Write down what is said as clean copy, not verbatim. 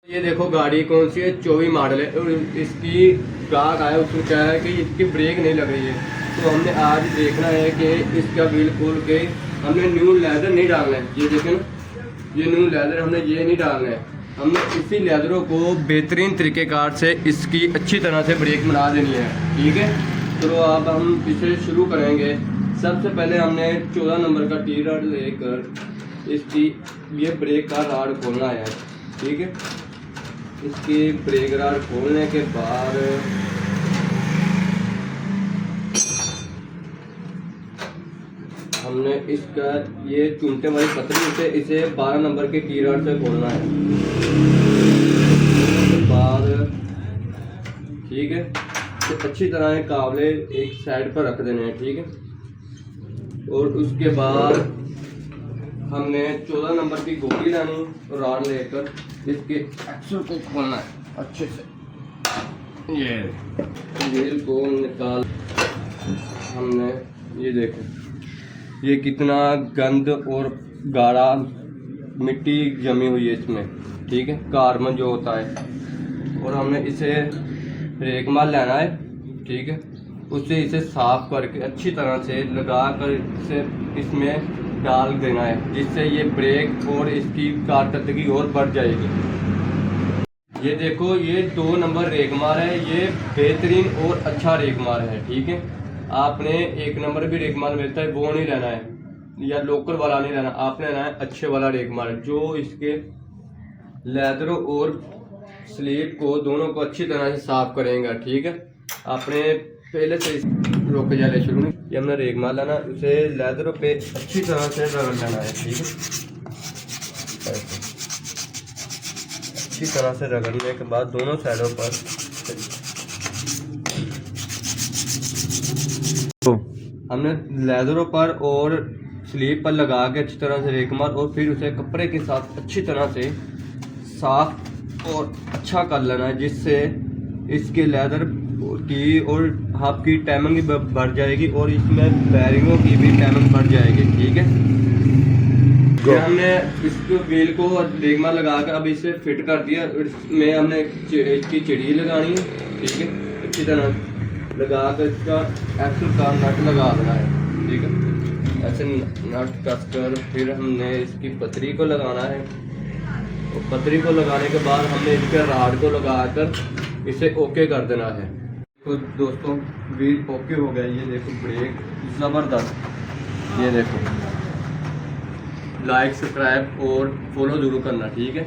ये देखो गाड़ी कौन सी है, 24 मॉडल है और इसकी गाहक आया उसमें क्या है कि इसकी ब्रेक नहीं लग रही है। तो हमने आज देखना है कि इसका व्हील खोल के हमने न्यू लेदर नहीं डालना है। ये देखें ना, ये न्यू लेदर हमने ये नहीं डालना है। हमने इसी लेदरों को बेहतरीन तरीक़ेकार से इसकी अच्छी तरह से ब्रेक बना देनी है। ठीक है, तो अब हम इसे शुरू करेंगे। सबसे पहले हमने 14 नंबर का टी रॉड लेकर इसकी ये ब्रेक का राड खोलना है। ठीक है, इसकी ब्रेक राड खोलने के बाद हमने इसका ये चूंटे वाली पतली से इसे 12 नंबर के की रॉड से खोलना है। उसके बाद ठीक है, तो अच्छी तरह काबले एक साइड पर रख देने हैं। ठीक है, और उसके बाद हमने 14 नंबर की गोली लानी और रॉड लेकर इसके एक्सल को खोलना है अच्छे से। ये व्हील को निकाल हमने, ये देखो ये कितना गंद और गाढ़ा मिट्टी जमी हुई है इसमें। ठीक है, कार्बन जो होता है, और हमने इसे रेगमाल लेना है। ठीक है, उससे इसे साफ करके अच्छी तरह से लगा कर इसे इसमें डाल देना है, जिससे ये ब्रेक और इसकी कारकर्दगी और बढ़ जाएगी। ये देखो ये 2 नंबर रेगमार है, ये बेहतरीन और अच्छा रेगमार है। ठीक है, आपने 1 नंबर भी रेगमार मिलता है वो नहीं लेना है, या लोकल वाला नहीं लेना, आपने लेना है अच्छे वाला रेगमार जो इसके लेदरों और स्लीव को दोनों को अच्छी तरह से साफ करेगा। ठीक है, आपने पहले से रोक जाले शुरू नहीं, ये हमने रेगमार लेना, उसे लेदरों पे अच्छी तरह से रगड़ लेना है। ठीक है, अच्छी तरह से रगड़ने के बाद दोनों साइडों पर तो हमने लेदरों पर और स्लीव पर लगा के अच्छी तरह से रेगमार, और फिर उसे कपड़े के साथ अच्छी तरह से साफ और अच्छा कर लेना है, जिससे इसके लेदर की और आपकी टाइमिंग भी बढ़ जाएगी और इसमें बैरिंगों की भी टाइमिंग बढ़ जाएगी। ठीक है, फिर हमने इसको व्हील को रेगमार लगा कर अब इसे फिट कर दिया। इसमें हमने इसकी चिड़ी लगानी है। ठीक है, अच्छी तरह लगा कर इसका एक्सल का नट लगा देना है। ठीक है, ऐसे नट कस कर फिर हमने इसकी पतरी को लगाना है, और पतरी को लगाने के बाद हमने इसके राड को लगाकर इसे ओके कर देना है। तो दोस्तों व्हील ओके हो गया। ये देखो ब्रेक ज़बरदस्त। ये देखो, लाइक सब्सक्राइब और फॉलो जरूर करना। ठीक है।